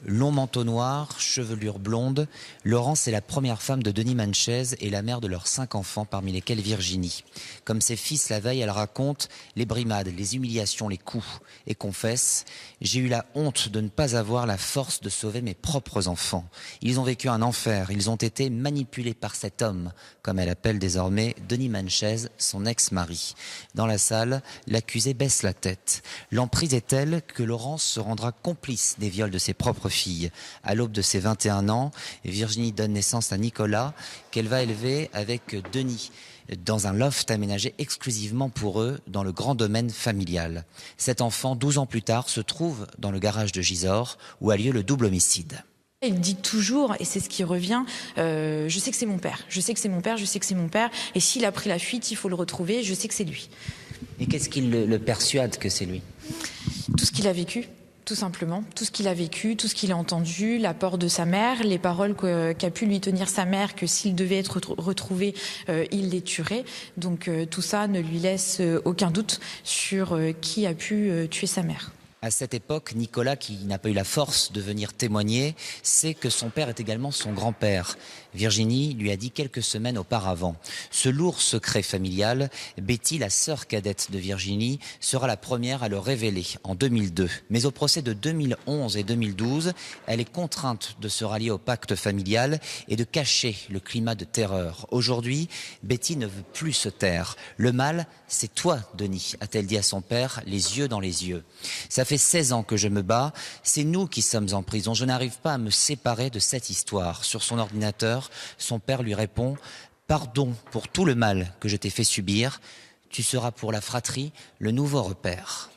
Long manteau noir, chevelure blonde, Laurence est la première femme de Denis Manchez et la mère de leurs 5 enfants, parmi lesquels Virginie. Comme ses fils la veille, elle raconte les brimades, les humiliations, les coups, et confesse « J'ai eu la honte de ne pas avoir la force de sauver mes propres enfants. Ils ont vécu un enfer, ils ont été manipulés par cet homme », comme elle appelle désormais Denis Manchez, son ex-mari. Dans la salle, l'accusé baisse la tête. L'emprise est telle que Laurence se rendra complice des viols de ses propres filles. À l'aube de ses 21 ans, Virginie donne naissance à Nicolas, qu'elle va élever avec Denis, dans un loft aménagé exclusivement pour eux dans le grand domaine familial. Cet enfant, 12 ans plus tard, se trouve dans le garage de Gisors, où a lieu le double homicide. Il dit toujours, et c'est ce qui revient, je sais que c'est mon père, je sais que c'est mon père, je sais que c'est mon père, et s'il a pris la fuite, il faut le retrouver, je sais que c'est lui. Et qu'est-ce qui le persuade que c'est lui ? Tout ce qu'il a vécu, tout simplement, tout ce qu'il a vécu, tout ce qu'il a entendu, l'apport de sa mère, les paroles qu'a pu lui tenir sa mère, que s'il devait être retrouvé, il les tuerait. Donc tout ça ne lui laisse aucun doute sur qui a pu tuer sa mère. À cette époque, Nicolas, qui n'a pas eu la force de venir témoigner, sait que son père est également son grand-père. Virginie lui a dit quelques semaines auparavant. Ce lourd secret familial, Betty, la sœur cadette de Virginie, sera la première à le révéler en 2002. Mais au procès de 2011 et 2012, elle est contrainte de se rallier au pacte familial et de cacher le climat de terreur. Aujourd'hui, Betty ne veut plus se taire. Le mal, c'est toi, Denis, a-t-elle dit à son père, les yeux dans les yeux. Ça fait 16 ans que je me bats, c'est nous qui sommes en prison. Je n'arrive pas à me séparer de cette histoire. Sur son ordinateur, son père lui répond « Pardon pour tout le mal que je t'ai fait subir. Tu seras pour la fratrie le nouveau repère. »